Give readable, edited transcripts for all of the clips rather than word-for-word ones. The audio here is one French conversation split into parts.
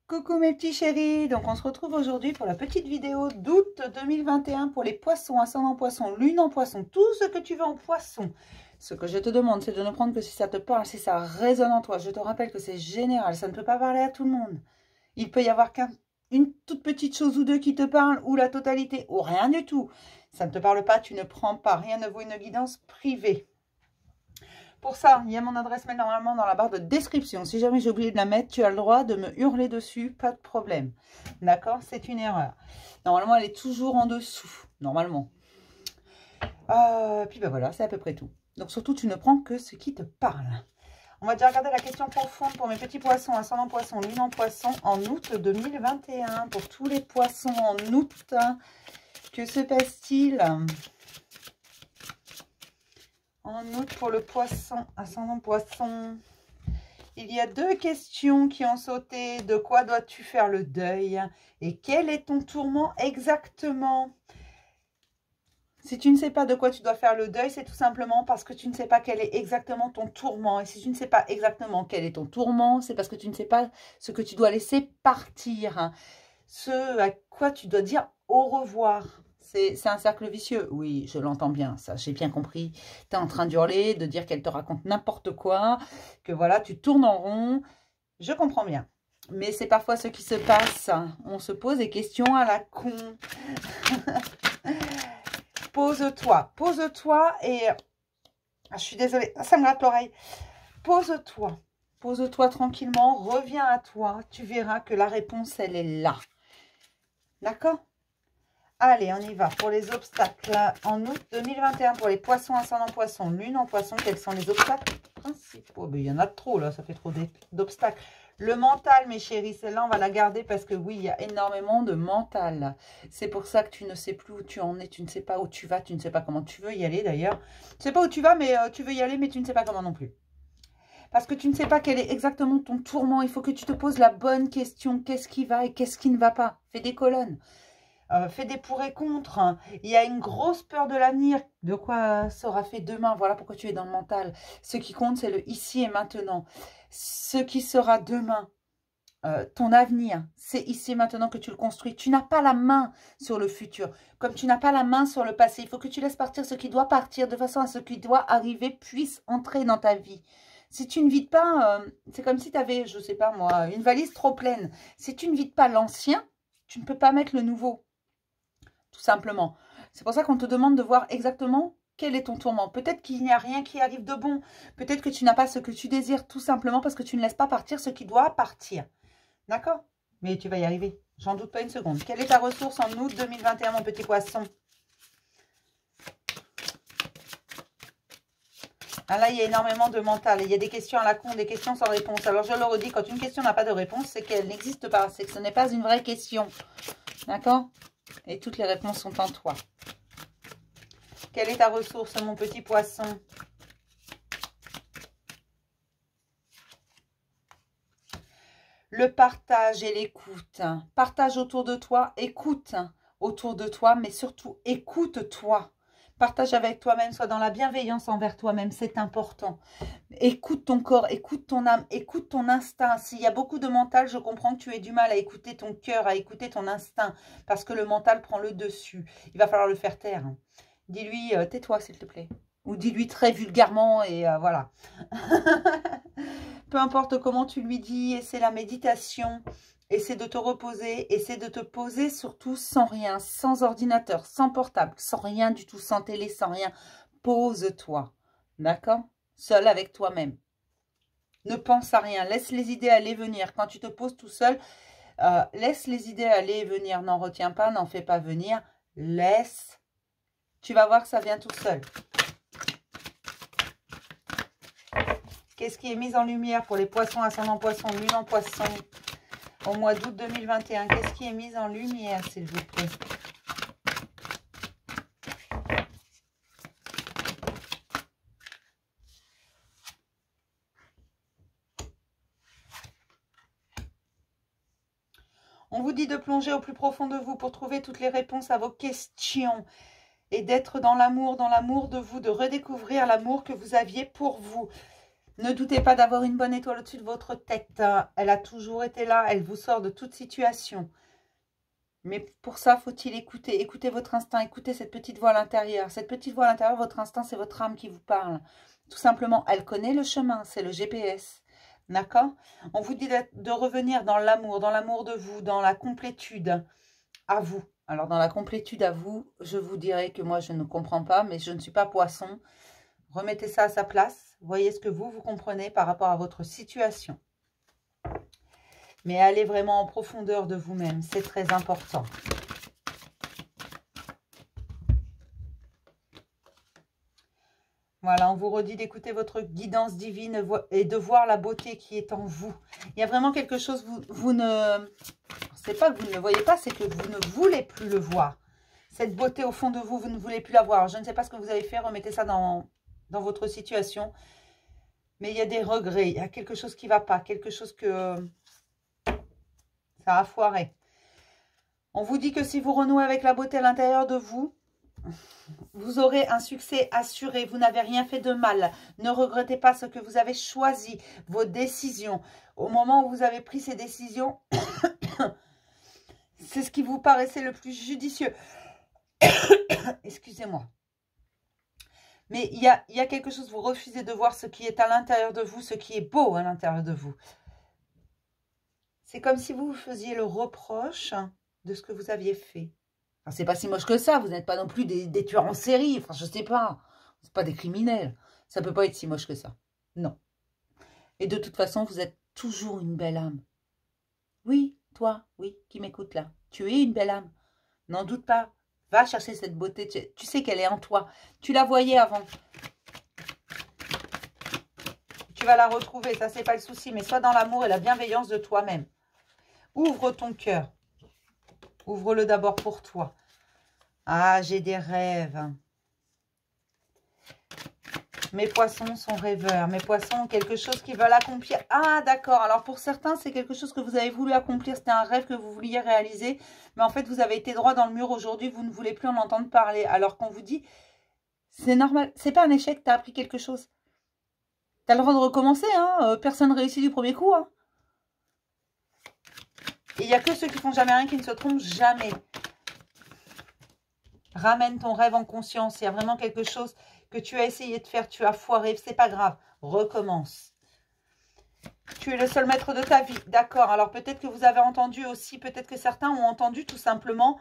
Coucou mes petits chéris, donc on se retrouve aujourd'hui pour la petite vidéo d'août 2021 pour les poissons, ascendant poisson, lune en poisson, tout ce que tu veux en poisson. Ce que je te demande, c'est de ne prendre que si ça te parle, si ça résonne en toi. Je te rappelle que c'est général, ça ne peut pas parler à tout le monde. Il peut y avoir qu'une toute petite chose ou deux qui te parle, ou la totalité, ou rien du tout. Ça ne te parle pas, tu ne prends pas, rien ne vaut une guidance privée. Pour ça, il y a mon adresse mail normalement dans la barre de description. Si jamais j'ai oublié de la mettre, tu as le droit de me hurler dessus, pas de problème. D'accord? C'est une erreur. Normalement, elle est toujours en dessous, normalement. Puis ben voilà, c'est à peu près tout. Donc surtout, tu ne prends que ce qui te parle. On va déjà regarder la question profonde pour mes petits poissons, ascendant poisson, lune en poisson, en août 2021. Pour tous les poissons en août, que se passe-t-il ? En août, pour le poisson, ascendant poisson, il y a deux questions qui ont sauté. De quoi dois-tu faire le deuil? Et quel est ton tourment exactement? Si tu ne sais pas de quoi tu dois faire le deuil, c'est tout simplement parce que tu ne sais pas quel est exactement ton tourment. Et si tu ne sais pas exactement quel est ton tourment, c'est parce que tu ne sais pas ce que tu dois laisser partir. Ce à quoi tu dois dire au revoir. C'est un cercle vicieux. Oui, je l'entends bien, ça, j'ai bien compris. Tu es en train d'hurler, de dire qu'elle te raconte n'importe quoi, que voilà, tu tournes en rond. Je comprends bien. Mais c'est parfois ce qui se passe. On se pose des questions à la con. Pose-toi et... je suis désolée, ça me gratte l'oreille. Pose-toi tranquillement, reviens à toi. Tu verras que la réponse, elle est là. D'accord? Allez, on y va pour les obstacles. En août 2021, pour les poissons, ascendant poisson, lune en poisson, quels sont les obstacles principaux? Il y en a trop là, ça fait trop d'obstacles. Le mental, mes chéris, celle-là, on va la garder parce que oui, il y a énormément de mental. C'est pour ça que tu ne sais plus où tu en es, tu ne sais pas où tu vas, tu ne sais pas comment tu veux y aller d'ailleurs. Tu ne sais pas où tu vas, mais tu veux y aller, mais tu ne sais pas comment non plus. Parce que tu ne sais pas quel est exactement ton tourment. Il faut que tu te poses la bonne question. Qu'est-ce qui va et qu'est-ce qui ne va pas? Fais des colonnes. Fais des pour et contre. Il y a une grosse peur de l'avenir. De quoi sera fait demain? Voilà pourquoi tu es dans le mental. Ce qui compte, c'est le ici et maintenant. Ce qui sera demain, ton avenir, c'est ici et maintenant que tu le construis. Tu n'as pas la main sur le futur, comme tu n'as pas la main sur le passé. Il faut que tu laisses partir ce qui doit partir, de façon à ce qui doit arriver puisse entrer dans ta vie. Si tu ne vides pas, c'est comme si tu avais, je ne sais pas moi, une valise trop pleine. Si tu ne vides pas l'ancien, tu ne peux pas mettre le nouveau. Tout simplement. C'est pour ça qu'on te demande de voir exactement quel est ton tourment. Peut-être qu'il n'y a rien qui arrive de bon. Peut-être que tu n'as pas ce que tu désires, tout simplement parce que tu ne laisses pas partir ce qui doit partir. D'accord? Mais tu vas y arriver. J'en doute pas une seconde. Quelle est ta ressource en août 2021, mon petit poisson? Ah là, il y a énormément de mental. Il y a des questions à la con, des questions sans réponse. Alors, je le redis, quand une question n'a pas de réponse, c'est qu'elle n'existe pas. C'est que ce n'est pas une vraie question. D'accord? Et toutes les réponses sont en toi. Quelle est ta ressource, mon petit poisson? Le partage et l'écoute. Partage autour de toi, écoute autour de toi, mais surtout écoute-toi. Partage avec toi-même, sois dans la bienveillance envers toi-même, c'est important. Écoute ton corps, écoute ton âme, écoute ton instinct. S'il y a beaucoup de mental, je comprends que tu aies du mal à écouter ton cœur, à écouter ton instinct, parce que le mental prend le dessus. Il va falloir le faire taire. Dis-lui, tais-toi s'il te plaît. Ou dis-lui très vulgairement et voilà. Peu importe comment tu lui dis, et c'est la méditation. Essaie de te reposer, essaie de te poser surtout sans rien, sans ordinateur, sans portable, sans rien du tout, sans télé, sans rien. Pose-toi, d'accord? Seul avec toi-même. Ne pense à rien, laisse les idées aller venir. Quand tu te poses tout seul, laisse les idées aller et venir. N'en retiens pas, n'en fais pas venir. Laisse. Tu vas voir que ça vient tout seul. Qu'est-ce qui est mis en lumière pour les poissons, ascendant poisson, lune en poisson au mois d'août 2021? Qu'est-ce qui est mis en lumière, s'il vous plaît? On vous dit de plonger au plus profond de vous pour trouver toutes les réponses à vos questions et d'être dans l'amour de vous, de redécouvrir l'amour que vous aviez pour vous. Ne doutez pas d'avoir une bonne étoile au-dessus de votre tête. Elle a toujours été là. Elle vous sort de toute situation. Mais pour ça, faut-il écouter. Écoutez votre instinct. Écoutez cette petite voix à l'intérieur. Cette petite voix à l'intérieur, votre instinct, c'est votre âme qui vous parle. Tout simplement, elle connaît le chemin. C'est le GPS. D'accord? On vous dit de revenir dans l'amour de vous, dans la complétude à vous. Alors, dans la complétude à vous, je vous dirais que moi, je ne comprends pas, mais je ne suis pas poisson. Remettez ça à sa place. Voyez ce que vous comprenez par rapport à votre situation. Mais allez vraiment en profondeur de vous-même. C'est très important. Voilà, on vous redit d'écouter votre guidance divine et de voir la beauté qui est en vous. Il y a vraiment quelque chose, vous ne... C'est pas que vous ne le voyez pas, c'est que vous ne voulez plus le voir. Cette beauté au fond de vous, vous ne voulez plus la voir. Je ne sais pas ce que vous avez fait, remettez ça dans votre situation. Mais il y a des regrets, il y a quelque chose qui ne va pas, quelque chose que ça a foiré. On vous dit que si vous renouez avec la beauté à l'intérieur de vous, vous aurez un succès assuré. Vous n'avez rien fait de mal. Ne regrettez pas ce que vous avez choisi, vos décisions. Au moment où vous avez pris ces décisions, c'est ce qui vous paraissait le plus judicieux. Excusez-moi. Mais il y a quelque chose, vous refusez de voir ce qui est à l'intérieur de vous, ce qui est beau à l'intérieur de vous. C'est comme si vous faisiez le reproche de ce que vous aviez fait. Enfin, c'est pas si moche que ça, vous n'êtes pas non plus des tueurs en série, enfin je sais pas, c'est pas des criminels. Ça peut pas être si moche que ça, non. Et de toute façon, vous êtes toujours une belle âme. Oui, toi, oui, qui m'écoute là, tu es une belle âme, n'en doute pas. Va chercher cette beauté, tu sais qu'elle est en toi. Tu la voyais avant. Tu vas la retrouver, ça c'est pas le souci, mais sois dans l'amour et la bienveillance de toi-même. Ouvre ton cœur. Ouvre-le d'abord pour toi. Ah, j'ai des rêves. Mes poissons sont rêveurs. Mes poissons ont quelque chose qu'ils veulent accomplir. Ah, d'accord. Alors, pour certains, c'est quelque chose que vous avez voulu accomplir. C'était un rêve que vous vouliez réaliser. Mais en fait, vous avez été droit dans le mur aujourd'hui. Vous ne voulez plus en entendre parler. Alors qu'on vous dit, c'est normal. C'est pas un échec. Tu as appris quelque chose. Tu as le droit de recommencer. Hein. Personne ne réussit du premier coup. Hein. Et il n'y a que ceux qui font jamais rien qui ne se trompent jamais. Ramène ton rêve en conscience. Il y a vraiment quelque chose que tu as essayé de faire, tu as foiré, c'est pas grave, recommence. Tu es le seul maître de ta vie, d'accord. Alors peut-être que vous avez entendu aussi, peut-être que certains ont entendu tout simplement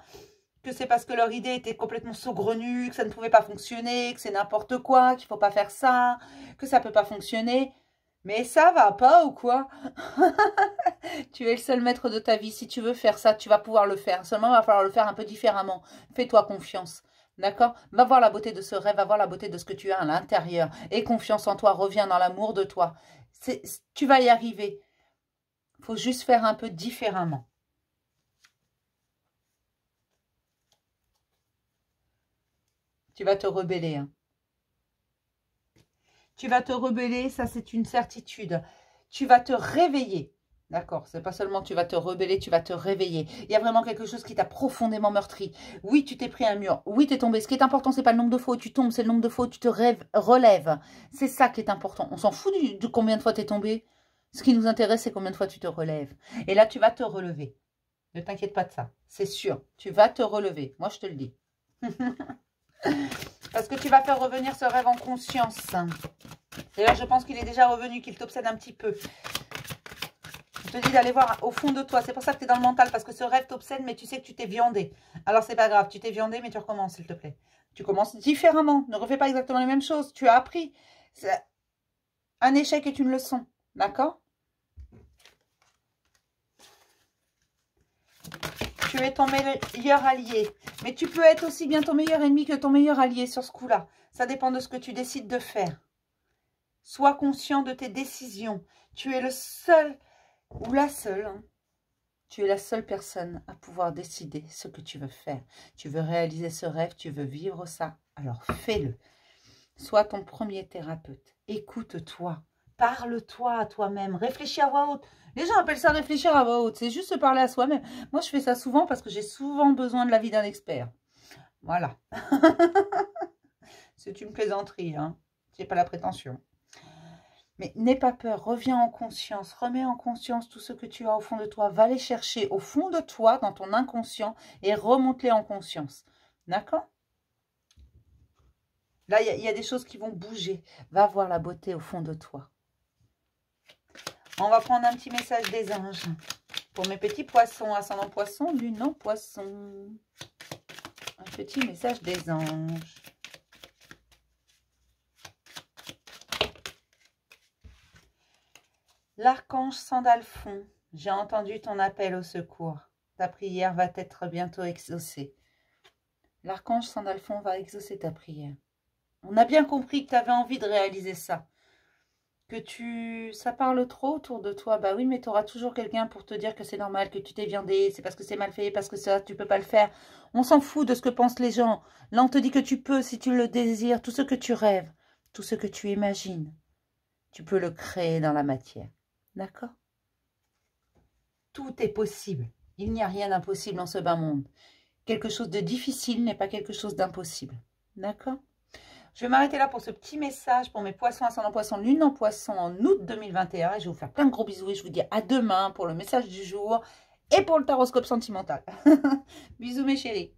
que c'est parce que leur idée était complètement saugrenue, que ça ne pouvait pas fonctionner, que c'est n'importe quoi, qu'il ne faut pas faire ça, que ça ne peut pas fonctionner. Mais ça va pas ou quoi? Tu es le seul maître de ta vie. Si tu veux faire ça, tu vas pouvoir le faire. Seulement, il va falloir le faire un peu différemment. Fais-toi confiance. D'accord? Va voir la beauté de ce rêve, va voir la beauté de ce que tu as à l'intérieur. Aie confiance en toi, reviens dans l'amour de toi. Tu vas y arriver. Il faut juste faire un peu différemment. Tu vas te rebeller. Hein. Tu vas te rebeller, ça c'est une certitude. Tu vas te réveiller. D'accord, c'est pas seulement tu vas te rebeller, tu vas te réveiller. Il y a vraiment quelque chose qui t'a profondément meurtri. Oui, tu t'es pris un mur. Oui, tu es tombé. Ce qui est important, c'est pas le nombre de fois où tu tombes, c'est le nombre de fois où tu te relèves. C'est ça qui est important. On s'en fout de combien de fois tu es tombé. Ce qui nous intéresse, c'est combien de fois tu te relèves. Et là, tu vas te relever. Ne t'inquiète pas de ça. C'est sûr. Tu vas te relever. Moi, je te le dis. Parce que tu vas faire revenir ce rêve en conscience. D'ailleurs, je pense qu'il est déjà revenu, qu'il t'obsède un petit peu. Je te dis d'aller voir au fond de toi. C'est pour ça que tu es dans le mental, parce que ce rêve t'obsède, mais tu sais que tu t'es viandé. Alors, c'est pas grave. Tu t'es viandé, mais tu recommences, s'il te plaît. Tu commences différemment. Ne refais pas exactement les mêmes choses. Tu as appris. Un échec est une leçon. D'accord? Tu es ton meilleur allié. Mais tu peux être aussi bien ton meilleur ennemi que ton meilleur allié sur ce coup-là. Ça dépend de ce que tu décides de faire. Sois conscient de tes décisions. Tu es le seul ou la seule. Hein. Tu es la seule personne à pouvoir décider ce que tu veux faire. Tu veux réaliser ce rêve, tu veux vivre ça. Alors fais-le. Sois ton premier thérapeute. Écoute-toi. Parle-toi à toi-même. Réfléchis à voix haute. Les gens appellent ça réfléchir à voix haute. C'est juste se parler à soi-même. Moi, je fais ça souvent parce que j'ai souvent besoin de l'avis d'un expert. Voilà. C'est une plaisanterie. Hein. Je n'ai pas la prétention. Mais n'aie pas peur, reviens en conscience, remets en conscience tout ce que tu as au fond de toi. Va les chercher au fond de toi, dans ton inconscient, et remonte-les en conscience. D'accord? Là, il y a des choses qui vont bouger. Va voir la beauté au fond de toi. On va prendre un petit message des anges. Pour mes petits poissons, ascendant poisson, lune en poisson. Un petit message des anges. L'archange Sandalphon, j'ai entendu ton appel au secours. Ta prière va être bientôt exaucée. L'archange Sandalphon va exaucer ta prière. On a bien compris que tu avais envie de réaliser ça. Que ça parle trop autour de toi. Bah oui, mais tu auras toujours quelqu'un pour te dire que c'est normal, que tu t'es viandé, c'est parce que c'est mal fait, parce que ça, tu peux pas le faire. On s'en fout de ce que pensent les gens. Là, on te dit que tu peux, si tu le désires, tout ce que tu rêves, tout ce que tu imagines, tu peux le créer dans la matière. D'accord? Tout est possible. Il n'y a rien d'impossible dans ce bas monde. Quelque chose de difficile n'est pas quelque chose d'impossible. D'accord? Je vais m'arrêter là pour ce petit message pour mes poissons, ascendant poisson, lune en poisson en août 2021. Et je vais vous faire plein de gros bisous et je vous dis à demain pour le message du jour et pour le taroscope sentimental. Bisous mes chéris.